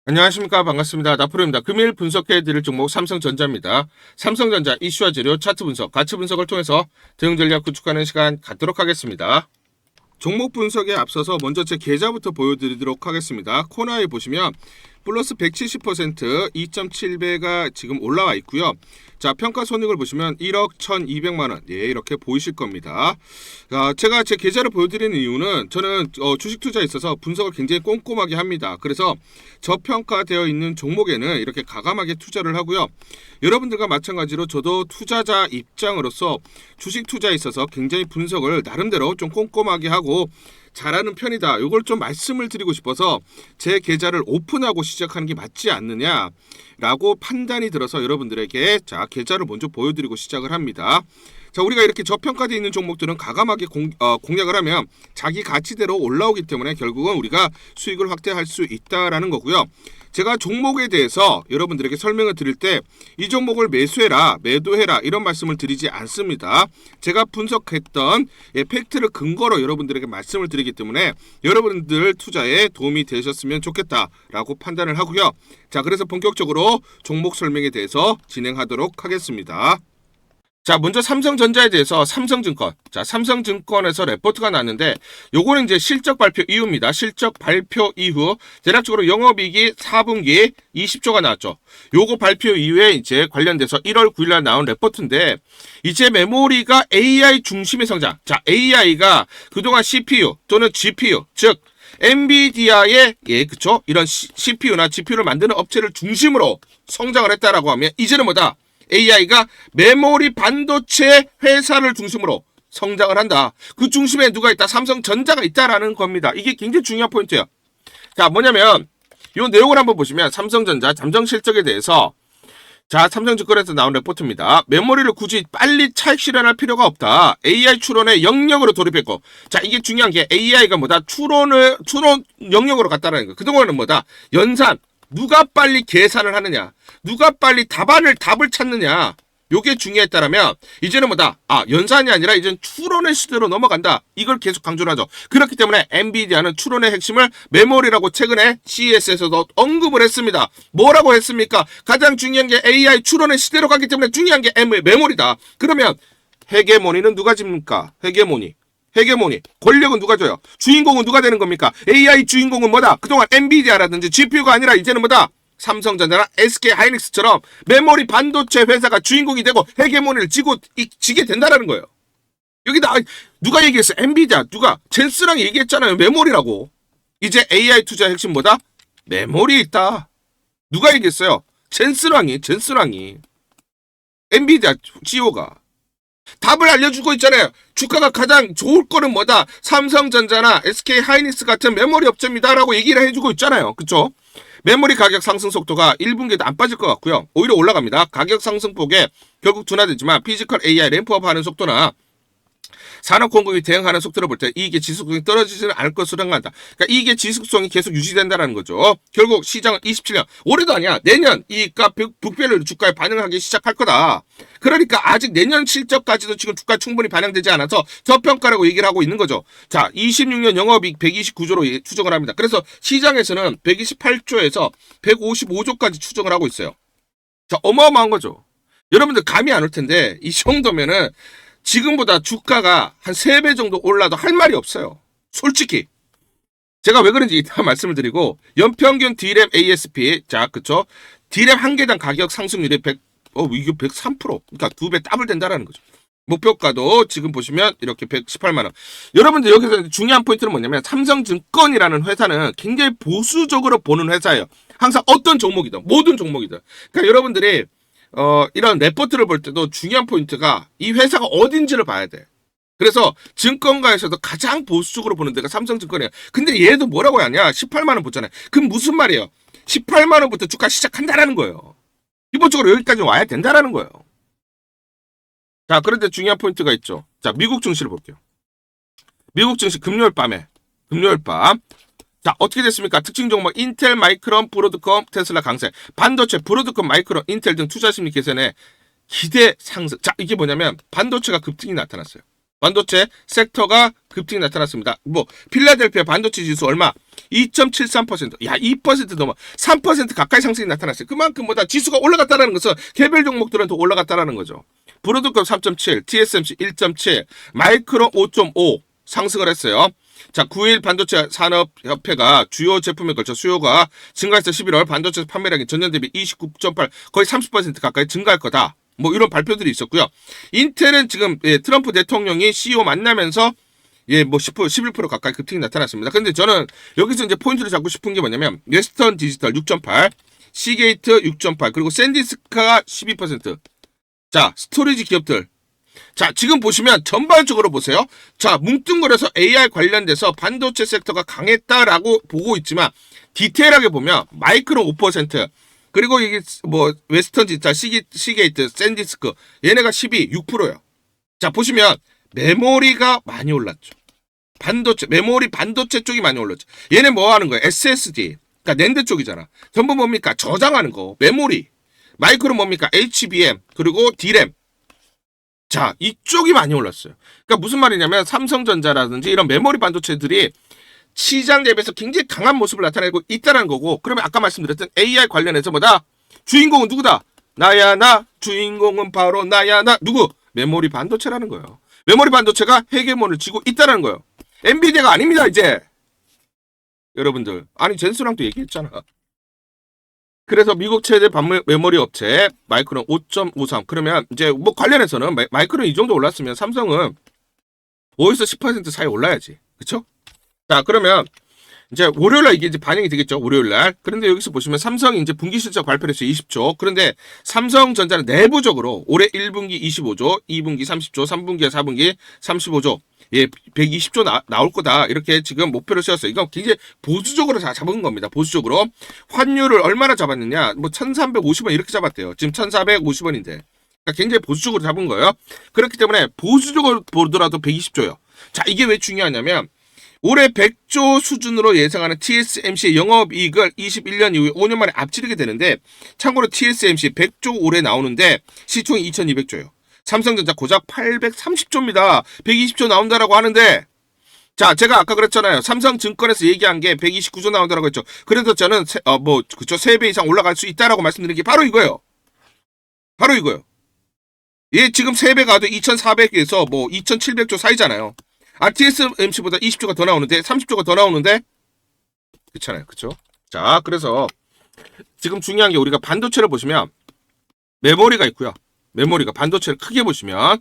안녕하십니까. 반갑습니다. 나프로입니다. 금일 분석해드릴 종목 삼성전자입니다. 삼성전자 이슈와 재료 차트 분석, 가치 분석을 통해서 대응 전략 구축하는 시간 갖도록 하겠습니다. 종목 분석에 앞서서 먼저 제 계좌부터 보여드리도록 하겠습니다. 코너에 보시면 플러스 170% 2.7배가 지금 올라와 있고요. 자, 평가 손익을 보시면 1억 1,200만원. 예, 이렇게 보이실 겁니다. 제가 제 계좌를 보여드리는 이유는 저는 주식 투자에 있어서 분석을 굉장히 꼼꼼하게 합니다. 그래서 저평가되어 있는 종목에는 이렇게 가감하게 투자를 하고요. 여러분들과 마찬가지로 저도 투자자 입장으로서 주식 투자에 있어서 굉장히 분석을 나름대로 좀 꼼꼼하게 하고 잘하는 편이다. 이걸 좀 말씀을 드리고 싶어서 제 계좌를 오픈하고 시작하는 게 맞지 않느냐라고 판단이 들어서 여러분들에게 자 계좌를 먼저 보여드리고 시작을 합니다. 자, 우리가 이렇게 저평가되어 있는 종목들은 가감하게 공략을 하면 자기 가치대로 올라오기 때문에 결국은 우리가 수익을 확대할 수 있다라는 거고요. 제가 종목에 대해서 여러분들에게 설명을 드릴 때 이 종목을 매수해라, 매도해라 이런 말씀을 드리지 않습니다. 제가 분석했던 팩트를 근거로 여러분들에게 말씀을 드리기 때문에 여러분들 투자에 도움이 되셨으면 좋겠다라고 판단을 하고요. 자, 그래서 본격적으로 종목 설명에 대해서 진행하도록 하겠습니다. 자, 먼저 삼성전자에 대해서 삼성증권. 자, 삼성증권에서 레포트가 났는데 요거는 이제 실적 발표 이후입니다. 실적 발표 이후 대략적으로 영업이익이 4분기 20조가 나왔죠. 요거 발표 이후에 이제 관련돼서 1월 9일 날 나온 레포트인데 이제 메모리가 AI 중심의 성장. 자, AI가 그동안 CPU 또는 GPU 즉 엔비디아의 그쵸? 이런 CPU나 GPU를 만드는 업체를 중심으로 성장을 했다라고 하면 이제는 뭐다? AI가 메모리 반도체 회사를 중심으로 성장을 한다. 그 중심에 누가 있다? 삼성전자가 있다라는 겁니다. 이게 굉장히 중요한 포인트예요. 자, 뭐냐면 이 내용을 한번 보시면 삼성전자 잠정 실적에 대해서 자, 삼성증권에서 나온 레포트입니다. 메모리를 굳이 빨리 차익 실현할 필요가 없다. AI 추론에 영역으로 돌입했고, 자, 이게 중요한 게 AI가 뭐다? 추론 영역으로 갔다라는 거. 그동안은 뭐다? 연산. 누가 빨리 계산을 하느냐, 누가 빨리 답을 찾느냐, 요게 중요했다라면 이제는 뭐다? 연산이 아니라 이제는 추론의 시대로 넘어간다. 이걸 계속 강조를 하죠. 그렇기 때문에 엔비디아는 추론의 핵심을 메모리라고 최근에 CES에서도 언급을 했습니다. 뭐라고 했습니까? 가장 중요한 게 AI 추론의 시대로 가기 때문에 중요한 게 메모리다. 그러면 헤게모니는 누가 집니까? 헤게모니. 권력은 누가 줘요? 주인공은 누가 되는 겁니까? AI 주인공은 뭐다? 그동안 엔비디아라든지 GPU가 아니라 이제는 뭐다? 삼성전자나 SK하이닉스처럼 메모리 반도체 회사가 주인공이 되고 헤게모니를 지게 된다라는 거예요. 여기다 누가 얘기했어? 엔비디아 누가? 젠스랑 얘기했잖아요. 메모리라고. 이제 AI 투자 핵심 뭐다? 메모리에 있다. 누가 얘기했어요? 젠스랑이. 엔비디아 CEO가. 답을 알려주고 있잖아요. 주가가 가장 좋을 거는 뭐다? 삼성전자나 SK하이닉스 같은 메모리 업체입니다라고 얘기를 해주고 있잖아요. 그쵸? 메모리 가격 상승 속도가 1분기에도 안 빠질 것 같고요. 오히려 올라갑니다. 가격 상승폭에 결국 둔화되지만 피지컬 AI 램프업하는 속도나 산업 공급이 대응하는 속도를 볼 때 이익의 지속성이 떨어지지는 않을 것으로 생각한다. 그러니까 이익의 지속성이 계속 유지된다는 거죠. 결국 시장은 27년, 올해도 아니야. 내년 이익과 북별로 주가에 반응하기 시작할 거다. 그러니까 아직 내년 실적까지도 지금 주가에 충분히 반영되지 않아서 저평가라고 얘기를 하고 있는 거죠. 자, 26년 영업이익 129조로 추정을 합니다. 그래서 시장에서는 128조에서 155조까지 추정을 하고 있어요. 자, 어마어마한 거죠. 여러분들 감이 안 올 텐데 이 정도면은 지금보다 주가가 한 3배 정도 올라도 할 말이 없어요. 솔직히. 제가 왜 그런지 이따 말씀을 드리고, 연평균 D램 ASP, 자, 그쵸? D램 한 개당 가격 상승률이 이게 103%. 그러니까 2배 더블 된다라는 거죠. 목표가도 지금 보시면 이렇게 118만원. 여러분들 여기서 중요한 포인트는 뭐냐면, 삼성증권이라는 회사는 굉장히 보수적으로 보는 회사예요. 항상 어떤 종목이든, 모든 종목이든. 그러니까 여러분들이 이런 레포트를 볼 때도 중요한 포인트가 이 회사가 어딘지를 봐야 돼. 그래서 증권가에서도 가장 보수적으로 보는 데가 삼성증권이에요. 근데 얘도 뭐라고 하냐? 18만원 보잖아요. 그럼 무슨 말이에요? 18만원부터 주가 시작한다라는 거예요. 기본적으로 여기까지 와야 된다라는 거예요. 자, 그런데 중요한 포인트가 있죠. 자, 미국 증시를 볼게요. 미국 증시 금요일 밤 자, 어떻게 됐습니까? 특징 종목 인텔, 마이크론, 브로드컴, 테슬라 강세. 반도체, 브로드컴, 마이크론, 인텔 등 투자 심리 개선에 기대 상승. 자, 이게 뭐냐면 반도체가 급등이 나타났어요. 반도체 섹터가 급등이 나타났습니다. 필라델피아 반도체 지수 얼마? 2.73%. 야, 2% 넘어. 3% 가까이 상승이 나타났어요. 그만큼 뭐다 지수가 올라갔다라는 것은 개별 종목들은 더 올라갔다라는 거죠. 브로드컵 3.7, TSMC 1.7, 마이크론 5.5 상승을 했어요. 자, 9일 반도체 산업협회가 주요 제품에 걸쳐 수요가 증가해서 11월 반도체 판매량이 전년 대비 29.8 거의 30% 가까이 증가할 거다. 뭐 이런 발표들이 있었고요. 인텔은 지금 트럼프 대통령이 CEO 만나면서 뭐 11% 가까이 급등이 나타났습니다. 근데 저는 여기서 이제 포인트를 잡고 싶은 게 뭐냐면 웨스턴 디지털 6.8, 시게이트 6.8, 그리고 샌디스크가 12%. 자, 스토리지 기업들. 자, 지금 보시면 전반적으로 보세요. 자, 뭉뚱그려서 AI 관련돼서 반도체 섹터가 강했다라고 보고 있지만 디테일하게 보면 마이크론 5%, 그리고 이게 뭐 웨스턴 디지털, 시게이트, 샌디스크 얘네가 6%예요. 자, 보시면 메모리가 많이 올랐죠. 메모리 반도체 쪽이 많이 올랐죠. 얘네 뭐 하는 거예요? SSD. 그러니까 낸드 쪽이잖아. 전부 뭡니까? 저장하는 거. 메모리. 마이크론 뭡니까? HBM. 그리고 D램. 자, 이쪽이 많이 올랐어요. 그러니까 무슨 말이냐면 삼성전자라든지 이런 메모리 반도체들이 시장 대비해서 굉장히 강한 모습을 나타내고 있다는 거고, 그러면 아까 말씀드렸던 AI 관련해서 뭐다? 주인공은 누구다? 나야 나. 주인공은 바로 나야 나. 누구? 메모리 반도체라는 거예요. 메모리 반도체가 헤게몬을 쥐고 있다는 거예요. 엔비디아가 아닙니다, 이제. 여러분들. 아니, 젠스랑도 얘기했잖아. 그래서 미국 최대 메모리 업체 마이크론 5.53. 그러면 이제 뭐 관련해서는 마이크론 이 정도 올랐으면 삼성은 5에서 10% 사이 올라야지. 그쵸? 자, 그러면 이제 월요일날 이게 이제 반영이 되겠죠. 월요일날. 그런데 여기서 보시면 삼성이 이제 분기 실적 발표를 했어요. 20조. 그런데 삼성전자는 내부적으로 올해 1분기 25조, 2분기 30조, 3분기 4분기 35조. 예, 120조 나올 거다. 이렇게 지금 목표를 세웠어요. 이건 굉장히 보수적으로 잡은 겁니다. 보수적으로. 환율을 얼마나 잡았느냐? 뭐 1,350원 이렇게 잡았대요. 지금 1,450원인데. 그러니까 굉장히 보수적으로 잡은 거예요. 그렇기 때문에 보수적으로 보더라도 120조예요. 자, 이게 왜 중요하냐면 올해 100조 수준으로 예상하는 TSMC의 영업이익을 21년 이후에 5년 만에 앞지르게 되는데, 참고로 TSMC 100조 올해 나오는데 시총이 2,200조예요. 삼성전자 고작 830조입니다. 120조 나온다라고 하는데, 자, 제가 아까 그랬잖아요. 삼성증권에서 얘기한 게 129조 나온다라고 했죠. 그래서 저는 그쵸, 3배 이상 올라갈 수 있다라고 말씀드린 게 바로 이거예요. 바로 이거예요. 얘 지금 3배 가도 2,400에서 뭐 2,700조 사이잖아요. TSMC보다 20조가 더 나오는데, 30조가 더 나오는데, 그렇잖아요. 그쵸? 자, 그래서 지금 중요한 게 우리가 반도체를 보시면 메모리가 있고요. 메모리가 반도체를 크게 보시면,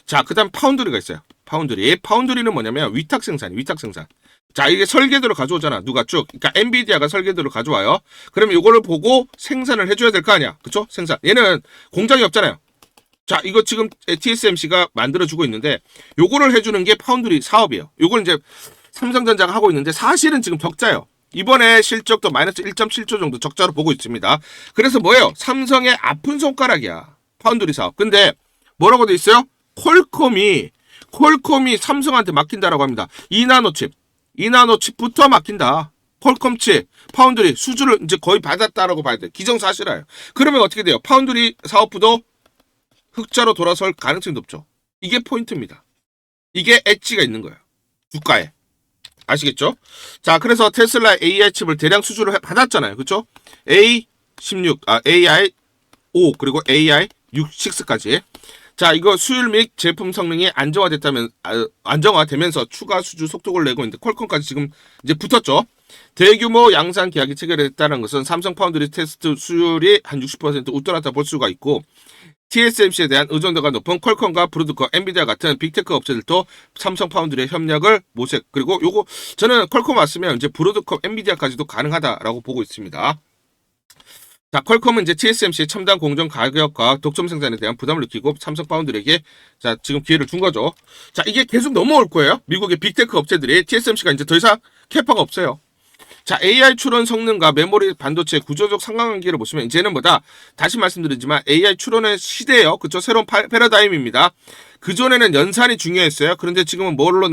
자, 그 다음 파운드리가 있어요. 파운드리는 뭐냐면 위탁 생산. 자, 이게 설계도를 가져오잖아. 누가 쭉. 그러니까 엔비디아가 설계도를 가져와요. 그러면 이거를 보고 생산을 해줘야 될 거 아니야. 그쵸? 생산. 얘는 공장이 없잖아요. 자, 이거 지금 TSMC가 만들어주고 있는데, 요거를 해주는 게 파운드리 사업이에요. 요걸 이제 삼성전자가 하고 있는데, 사실은 지금 적자예요. 이번에 실적도 마이너스 1.7조 정도 적자로 보고 있습니다. 그래서 뭐예요? 삼성의 아픈 손가락이야. 파운드리 사업. 근데 뭐라고 돼 있어요? 퀄콤이 삼성한테 맡긴다라고 합니다. 2나노칩부터 맡긴다. 퀄콤 칩, 파운드리 수주를 이제 거의 받았다라고 봐야 돼. 기정사실화예요. 그러면 어떻게 돼요? 파운드리 사업부도 흑자로 돌아설 가능성이 높죠. 이게 포인트입니다. 이게 엣지가 있는 거예요. 주가에. 아시겠죠? 자, 그래서 테슬라 AI 칩을 대량 수주를 받았잖아요. 그쵸? A16, AI5, 그리고 AI6까지. 자, 이거 수율 및 제품 성능이 안정화되면서 추가 수주 속도를 내고 있는데, 퀄컴까지 지금 이제 붙었죠. 대규모 양산 계약이 체결됐다는 것은 삼성 파운드리 테스트 수율이 한 60% 웃돌았다 볼 수가 있고, TSMC에 대한 의존도가 높은 퀄컴과 브로드컵, 엔비디아 같은 빅테크 업체들도 삼성 파운드리의 협력을 모색. 그리고 요거 저는 퀄컴 왔으면 이제 브로드컵, 엔비디아까지도 가능하다라고 보고 있습니다. 자, 퀄컴은 이제 TSMC의 첨단 공정 가격과 독점 생산에 대한 부담을 느끼고 삼성 파운드리에게 자, 지금 기회를 준 거죠. 자, 이게 계속 넘어올 거예요. 미국의 빅테크 업체들이 TSMC가 이제 더 이상 캐파가 없어요. 자, AI 추론 성능과 메모리 반도체 구조적 상관관계를 보시면 이제는 뭐다? 다시 말씀드리지만 AI 추론의 시대예요. 그쵸? 새로운 패러다임입니다. 그전에는 연산이 중요했어요. 그런데 지금은 뭘로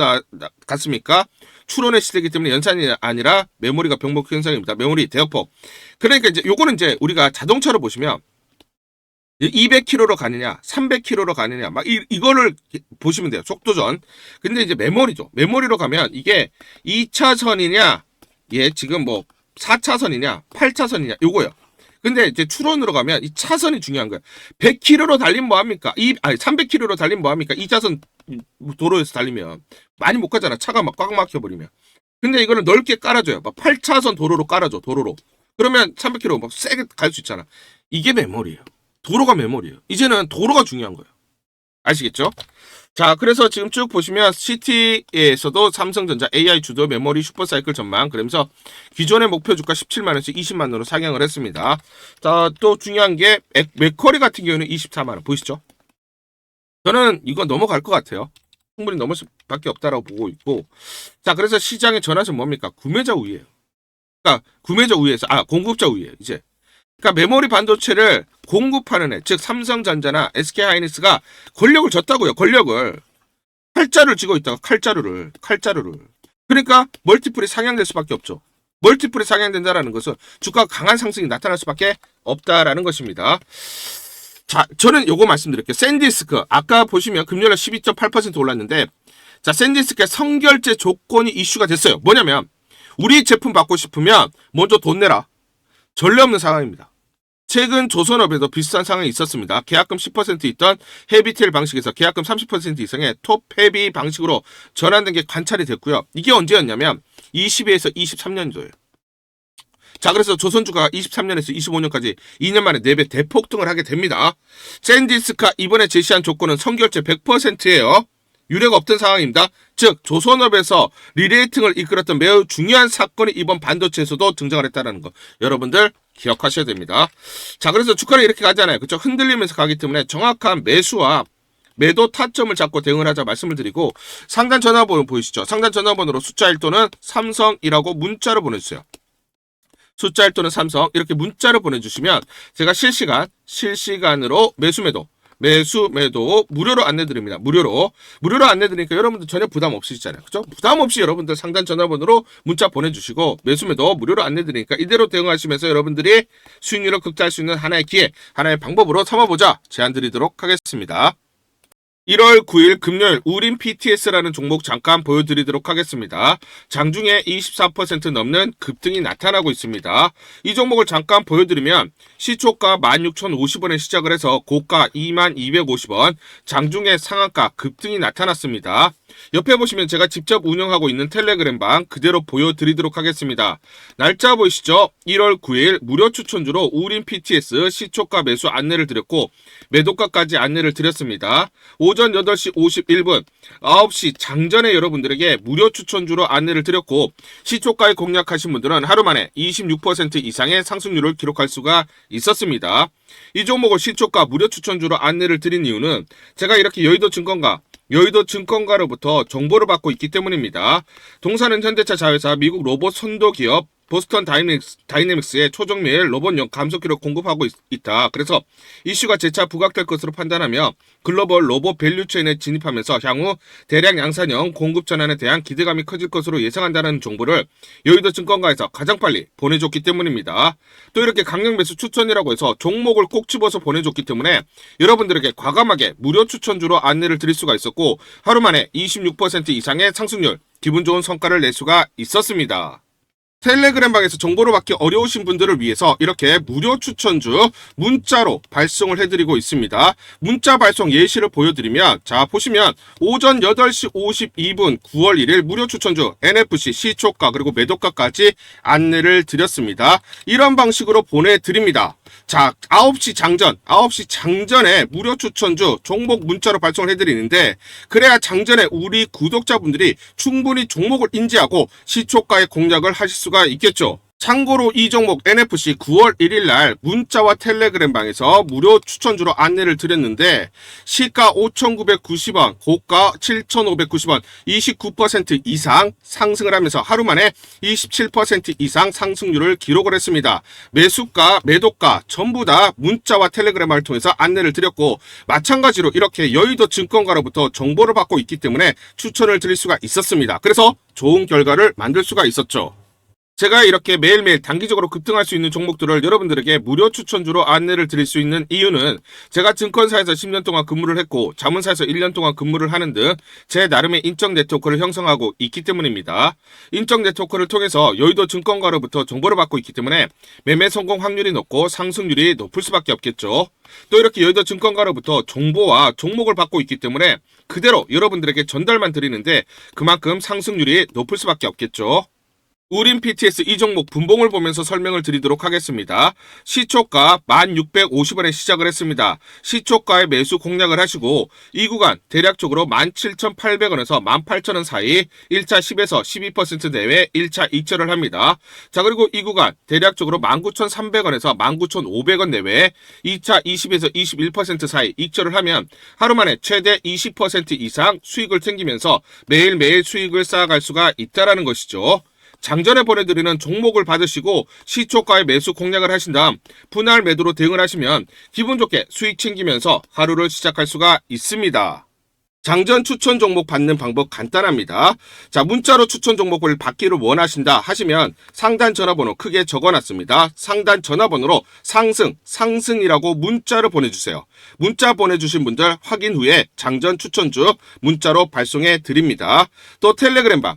갔습니까? 추론의 시대이기 때문에 연산이 아니라 메모리가 병목 현상입니다. 메모리 대역폭. 그러니까 이제 요거는 이제 우리가 자동차로 보시면 200km로 가느냐, 300km로 가느냐, 막 이거를 보시면 돼요. 속도전. 근데 이제 메모리죠. 메모리로 가면 이게 2차선이냐, 얘 지금 뭐 4차선이냐 8차선이냐 요거요. 근데 이제 추론으로 가면 이 차선이 중요한 거야. 100km로 달리면 뭐합니까? 300km로 달리면 뭐합니까? 2차선 도로에서 달리면 많이 못 가잖아. 차가 막 꽉 막혀버리면. 근데 이거는 넓게 깔아줘요. 막 8차선 도로로 깔아줘. 도로로. 그러면 300km 막 세게 갈 수 있잖아. 이게 메모리예요. 도로가 메모리예요. 이제는 도로가 중요한 거예요. 아시겠죠? 자, 그래서 지금 쭉 보시면 CT에서도 삼성전자 AI 주도 메모리 슈퍼사이클 전망 그러면서 기존의 목표 주가 17만원에서 20만원으로 상향을 했습니다. 자, 또 중요한 게 맥쿼리 같은 경우는 24만원 보이시죠? 저는 이거 넘어갈 것 같아요. 충분히 넘을 수밖에 없다라고 보고 있고, 자, 그래서 시장의 전환은 뭡니까? 구매자 우위예요. 그러니까 구매자 우위에서 공급자 우위예요. 이제 그러니까 메모리 반도체를 공급하는 애, 즉 삼성전자나 SK하이닉스가 권력을 줬다고요. 권력을 칼자루를 쥐고 있다가 칼자루를. 그러니까 멀티플이 상향될 수밖에 없죠. 멀티플이 상향된다라는 것은 주가가 강한 상승이 나타날 수밖에 없다라는 것입니다. 자, 저는 요거 말씀드릴게요. 샌디스크 아까 보시면 금요일에 12.8% 올랐는데, 자, 샌디스크의 선결제 조건이 이슈가 됐어요. 뭐냐면 우리 제품 받고 싶으면 먼저 돈 내라. 전례 없는 상황입니다. 최근 조선업에도 비슷한 상황이 있었습니다. 계약금 10% 있던 헤비테일 방식에서 계약금 30% 이상의 톱 헤비 방식으로 전환된 게 관찰이 됐고요. 이게 언제였냐면 22에서 23년도예요. 자, 그래서 조선주가 23년에서 25년까지 2년 만에 4배 대폭등을 하게 됩니다. 샌디스크가 이번에 제시한 조건은 선결제 100%예요. 유례가 없던 상황입니다. 즉 조선업에서 리레이팅을 이끌었던 매우 중요한 사건이 이번 반도체에서도 등장을 했다는 거 여러분들 기억하셔야 됩니다. 자, 그래서 주가는 이렇게 가잖아요. 그렇죠? 흔들리면서 가기 때문에 정확한 매수와 매도 타점을 잡고 대응을 하자 말씀을 드리고, 상단 전화번호 보이시죠? 상단 전화번호로 숫자 1 또는 삼성이라고 문자로 보내주세요. 숫자 1 또는 삼성 이렇게 문자로 보내주시면 제가 실시간으로 매수 매도 무료로 안내드립니다. 무료로 안내드리니까 여러분들 전혀 부담 없으시잖아요. 그죠? 부담 없이 여러분들 상단 전화번호로 문자 보내주시고 매수 매도 무료로 안내드리니까 이대로 대응하시면서 여러분들이 수익률을 극대화할 수 있는 하나의 기회, 하나의 방법으로 삼아보자 제안 드리도록 하겠습니다. 1월 9일 금요일 우린 PTS라는 종목 잠깐 보여드리도록 하겠습니다. 장중에 24% 넘는 급등이 나타나고 있습니다. 이 종목을 잠깐 보여드리면 시초가 16,050원에 시작을 해서 고가 22,250원, 장중에 상한가 급등이 나타났습니다. 옆에 보시면 제가 직접 운영하고 있는 텔레그램방 그대로 보여드리도록 하겠습니다. 날짜 보이시죠? 1월 9일 무료 추천주로 우린 PTS 시초가 매수 안내를 드렸고 매도가까지 안내를 드렸습니다. 오전 8시 51분 9시 장전에 여러분들에게 무료 추천주로 안내를 드렸고 시초가에 공략하신 분들은 하루 만에 26% 이상의 상승률을 기록할 수가 있었습니다. 이 종목을 시초가 무료 추천주로 안내를 드린 이유는 제가 이렇게 여의도 증권가로부터 정보를 받고 있기 때문입니다. 동사는 현대차 자회사 미국 로봇 선도 기업 보스턴 다이내믹스의 초정밀 로봇용 감속기를 공급하고 있다. 그래서 이슈가 재차 부각될 것으로 판단하며 글로벌 로봇 밸류체인에 진입하면서 향후 대량 양산형 공급 전환에 대한 기대감이 커질 것으로 예상한다는 정보를 여의도 증권가에서 가장 빨리 보내줬기 때문입니다. 또 이렇게 강력 매수 추천이라고 해서 종목을 꼭 집어서 보내줬기 때문에 여러분들에게 과감하게 무료 추천주로 안내를 드릴 수가 있었고 하루 만에 26% 이상의 상승률, 기분 좋은 성과를 낼 수가 있었습니다. 텔레그램방에서 정보를 받기 어려우신 분들을 위해서 이렇게 무료 추천주 문자로 발송을 해드리고 있습니다. 문자 발송 예시를 보여드리면 자 보시면 오전 8시 52분 9월 1일 무료 추천주 NFC 시초가 그리고 매도가까지 안내를 드렸습니다. 이런 방식으로 보내드립니다. 자 9시 장전에 무료 추천주 종목 문자로 발송을 해드리는데 그래야 장전에 우리 구독자분들이 충분히 종목을 인지하고 시초가의 공략을 하실 수가 있겠죠. 참고로 이 종목 NFC 9월 1일 날 문자와 텔레그램방에서 무료 추천주로 안내를 드렸는데 시가 5,990원, 고가 7,590원, 29% 이상 상승을 하면서 하루 만에 27% 이상 상승률을 기록을 했습니다. 매수가, 매도가 전부 다 문자와 텔레그램을 통해서 안내를 드렸고 마찬가지로 이렇게 여의도 증권가로부터 정보를 받고 있기 때문에 추천을 드릴 수가 있었습니다. 그래서 좋은 결과를 만들 수가 있었죠. 제가 이렇게 매일매일 단기적으로 급등할 수 있는 종목들을 여러분들에게 무료 추천주로 안내를 드릴 수 있는 이유는 제가 증권사에서 10년 동안 근무를 했고 자문사에서 1년 동안 근무를 하는 등 제 나름의 인적 네트워크를 형성하고 있기 때문입니다. 인적 네트워크를 통해서 여의도 증권가로부터 정보를 받고 있기 때문에 매매 성공 확률이 높고 상승률이 높을 수밖에 없겠죠. 또 이렇게 여의도 증권가로부터 정보와 종목을 받고 있기 때문에 그대로 여러분들에게 전달만 드리는데 그만큼 상승률이 높을 수밖에 없겠죠. 우린 PTS 이 종목 분봉을 보면서 설명을 드리도록 하겠습니다. 시초가 1650원에 시작을 했습니다. 시초가에 매수 공략을 하시고 이 구간 대략적으로 17,800원에서 18,000원 사이 1차 10에서 12% 내외 1차 2철을 합니다. 자, 그리고 이 구간 대략적으로 19,300원에서 19,500원 내외 2차 20에서 21% 사이 2철을 하면 하루 만에 최대 20% 이상 수익을 챙기면서 매일매일 수익을 쌓아갈 수가 있다는 것이죠. 장전에 보내드리는 종목을 받으시고 시초가에 매수 공략을 하신 다음 분할 매도로 대응을 하시면 기분 좋게 수익 챙기면서 하루를 시작할 수가 있습니다. 장전 추천 종목 받는 방법 간단합니다. 자, 문자로 추천 종목을 받기를 원하신다 하시면 상단 전화번호 크게 적어놨습니다. 상단 전화번호로 상승이라고 문자를 보내주세요. 문자 보내주신 분들 확인 후에 장전 추천주 문자로 발송해 드립니다. 또 텔레그램방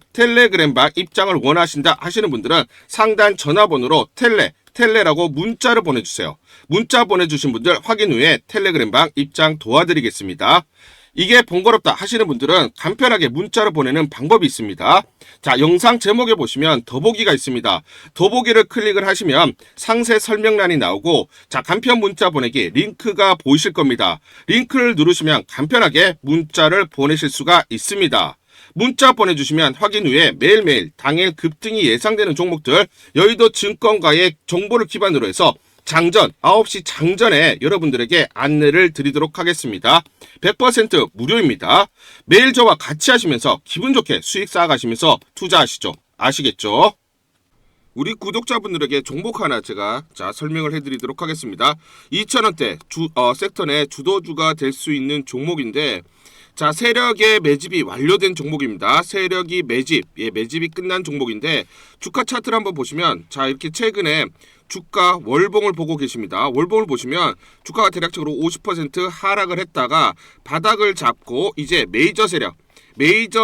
입장을 원하신다 하시는 분들은 상단 전화번호로 텔레라고 문자를 보내주세요. 문자 보내주신 분들 확인 후에 텔레그램방 입장 도와드리겠습니다. 이게 번거롭다 하시는 분들은 간편하게 문자로 보내는 방법이 있습니다. 자, 영상 제목에 보시면 더보기가 있습니다. 더보기를 클릭을 하시면 상세 설명란이 나오고 자, 간편 문자 보내기 링크가 보이실 겁니다. 링크를 누르시면 간편하게 문자를 보내실 수가 있습니다. 문자 보내주시면 확인 후에 매일매일 당일 급등이 예상되는 종목들 여의도 증권가의 정보를 기반으로 해서 장전 9시 장전에 여러분들에게 안내를 드리도록 하겠습니다. 100% 무료입니다. 매일 저와 같이 하시면서 기분 좋게 수익 쌓아가시면서 투자하시죠. 아시겠죠? 우리 구독자분들에게 종목 하나 제가 설명을 해드리도록 하겠습니다. 2,000원대 섹터 내 주도주가 될 수 있는 종목인데 자, 세력의 매집이 완료된 종목입니다. 세력이 매집이 끝난 종목인데 주가 차트를 한번 보시면 자, 이렇게 최근에 주가 월봉을 보고 계십니다. 월봉을 보시면 주가가 대략적으로 50% 하락을 했다가 바닥을 잡고 이제 메이저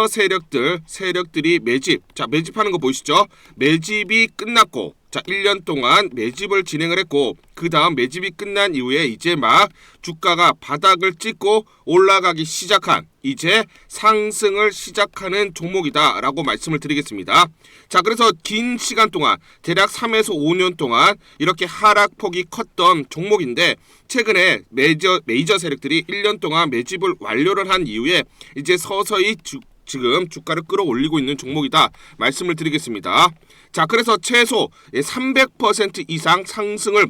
세력들이 매집하는 거 보이시죠? 매집이 끝났고 자, 1년 동안 매집을 진행을 했고 그 다음 매집이 끝난 이후에 이제 막 주가가 바닥을 찍고 올라가기 시작한 이제 상승을 시작하는 종목이다 라고 말씀을 드리겠습니다. 자, 그래서 긴 시간 동안 대략 3에서 5년 동안 이렇게 하락폭이 컸던 종목인데 최근에 메이저 세력들이 1년 동안 매집을 완료를 한 이후에 이제 서서히 지금 주가를 끌어올리고 있는 종목이다 말씀을 드리겠습니다. 자, 그래서 최소 300% 이상 상승을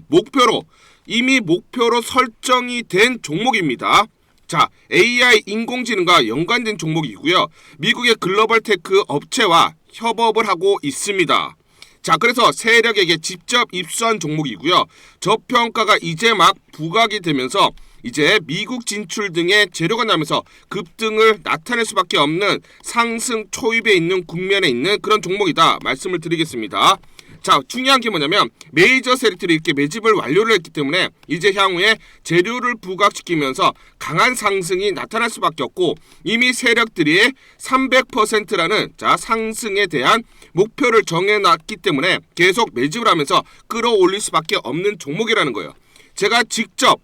이미 목표로 설정이 된 종목입니다. 자, AI 인공지능과 연관된 종목이고요. 미국의 글로벌 테크 업체와 협업을 하고 있습니다. 자, 그래서 세력에게 직접 입수한 종목이고요. 저평가가 이제 막 부각이 되면서 이제 미국 진출 등의 재료가 나면서 급등을 나타낼 수밖에 없는 상승 초입에 있는 국면에 있는 그런 종목이다 말씀을 드리겠습니다. 자, 중요한 게 뭐냐면 메이저 세력들이 이렇게 매집을 완료를 했기 때문에 이제 향후에 재료를 부각시키면서 강한 상승이 나타날 수밖에 없고 이미 세력들이 300%라는 상승에 대한 목표를 정해놨기 때문에 계속 매집을 하면서 끌어올릴 수밖에 없는 종목이라는 거예요. 제가 직접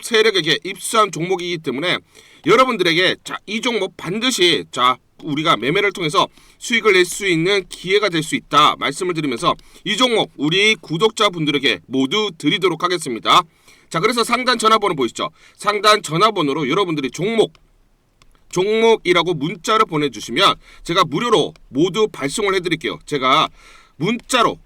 세력에게 입수한 종목이기 때문에 여러분들에게 이 종목 반드시 우리가 매매를 통해서 수익을 낼 수 있는 기회가 될 수 있다 말씀을 드리면서 이 종목 우리 구독자분들에게 모두 드리도록 하겠습니다. 자, 그래서 상단 전화번호 보이시죠? 상단 전화번호로 여러분들이 종목이라고 문자를 보내주시면 제가 무료로 모두 발송을 해드릴게요. 제가 문자로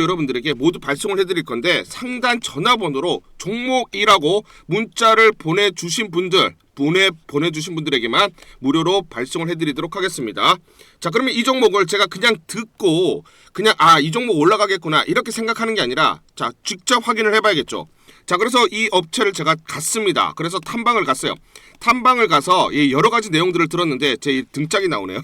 여러분들에게 모두 발송을 해드릴 건데 상단 전화번호로 종목이라고 문자를 보내주신 분들에게만 무료로 발송을 해드리도록 하겠습니다. 자, 그러면 이 종목을 제가 그냥 듣고 이 종목 올라가겠구나 이렇게 생각하는 게 아니라 직접 확인을 해봐야겠죠. 자, 그래서 이 업체를 제가 갔습니다. 그래서 탐방을 갔어요. 탐방을 가서 여러 가지 내용들을 들었는데 제 등짝이 나오네요.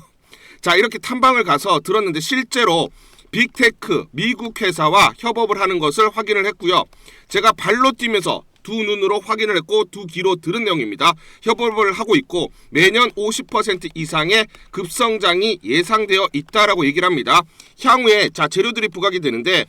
자, 이렇게 탐방을 가서 들었는데 실제로 빅테크 미국 회사와 협업을 하는 것을 확인을 했고요. 제가 발로 뛰면서 두 눈으로 확인을 했고 두 귀로 들은 내용입니다. 협업을 하고 있고 매년 50% 이상의 급성장이 예상되어 있다라고 얘기를 합니다. 향후에 재료들이 부각이 되는데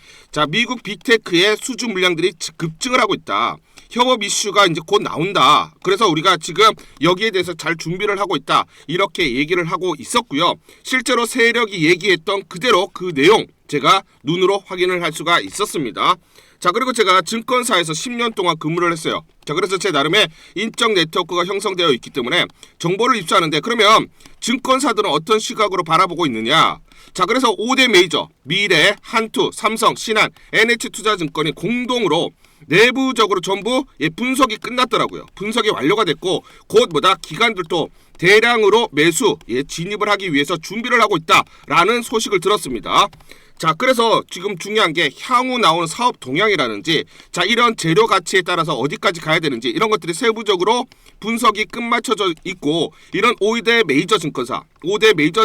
미국 빅테크의 수주 물량들이 급증을 하고 있다. 협업 이슈가 이제 곧 나온다. 그래서 우리가 지금 여기에 대해서 잘 준비를 하고 있다. 이렇게 얘기를 하고 있었고요. 실제로 세력이 얘기했던 그대로 그 내용 제가 눈으로 확인을 할 수가 있었습니다. 그리고 제가 증권사에서 10년 동안 근무를 했어요. 그래서 제 나름의 인적 네트워크가 형성되어 있기 때문에 정보를 입수하는데 그러면 증권사들은 어떤 시각으로 바라보고 있느냐? 그래서 5대 메이저, 미래, 한투, 삼성, 신한, NH투자증권이 공동으로 내부적으로 전부 분석이 끝났더라고요. 분석이 완료가 됐고 곧 기관들도 대량으로 매수 진입을 하기 위해서 준비를 하고 있다라는 소식을 들었습니다. 그래서 지금 중요한 게 향후 나오는 사업 동향이라든지 이런 재료 가치에 따라서 어디까지 가야 되는지 이런 것들이 세부적으로 분석이 끝마쳐져 있고 이런 5대 메이저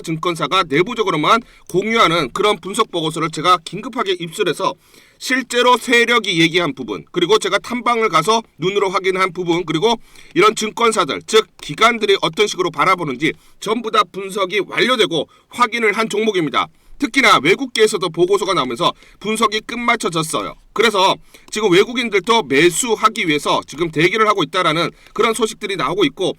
증권사가 내부적으로만 공유하는 그런 분석 보고서를 제가 긴급하게 입수해서 실제로 세력이 얘기한 부분 그리고 제가 탐방을 가서 눈으로 확인한 부분 그리고 이런 증권사들 즉 기관들이 어떤 식으로 바라보는지 전부 다 분석이 완료되고 확인을 한 종목입니다. 특히나 외국계에서도 보고서가 나오면서 분석이 끝마쳐졌어요. 그래서 지금 외국인들도 매수하기 위해서 지금 대기를 하고 있다라는 그런 소식들이 나오고 있고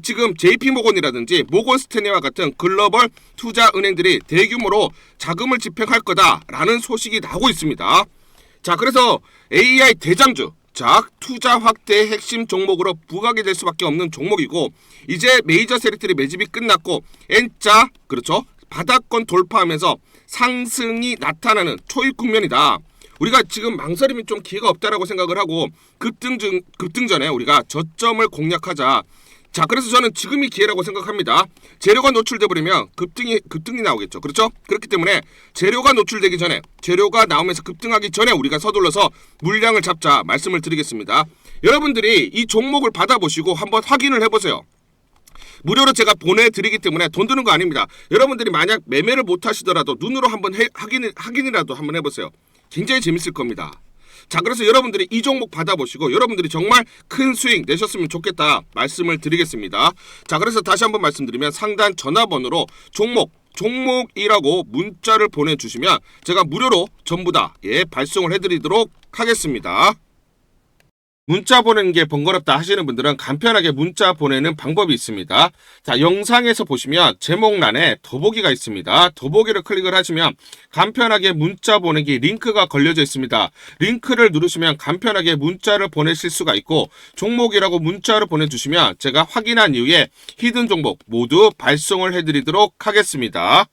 지금 JP모건이라든지 모건스탠리와 같은 글로벌 투자은행들이 대규모로 자금을 집행할 거다라는 소식이 나오고 있습니다. 그래서 AI 대장주 투자 확대의 핵심 종목으로 부각이 될 수밖에 없는 종목이고 이제 메이저 세력들이 매집이 끝났고 N자 바닥권 돌파하면서 상승이 나타나는 초입 국면이다. 우리가 지금 망설임이 좀 기회가 없다라고 생각을 하고 급등 전에 우리가 저점을 공략하자. 그래서 저는 지금이 기회라고 생각합니다. 재료가 노출돼 버리면 급등이 나오겠죠. 그렇죠? 그렇기 때문에 재료가 노출되기 전에 재료가 나오면서 급등하기 전에 우리가 서둘러서 물량을 잡자 말씀을 드리겠습니다. 여러분들이 이 종목을 받아보시고 한번 확인을 해보세요. 무료로 제가 보내드리기 때문에 돈 드는 거 아닙니다. 여러분들이 만약 매매를 못 하시더라도 눈으로 한번 확인이라도 한번 해보세요. 굉장히 재밌을 겁니다. 그래서 여러분들이 이 종목 받아보시고 여러분들이 정말 큰 수익 내셨으면 좋겠다 말씀을 드리겠습니다. 그래서 다시 한번 말씀드리면 상단 전화번호로 종목이라고 문자를 보내주시면 제가 무료로 전부 다 발송을 해드리도록 하겠습니다. 문자 보내는 게 번거롭다 하시는 분들은 간편하게 문자 보내는 방법이 있습니다. 영상에서 보시면 제목란에 더보기가 있습니다. 더보기를 클릭을 하시면 간편하게 문자 보내기 링크가 걸려져 있습니다. 링크를 누르시면 간편하게 문자를 보내실 수가 있고 종목이라고 문자를 보내주시면 제가 확인한 이후에 히든 종목 모두 발송을 해드리도록 하겠습니다.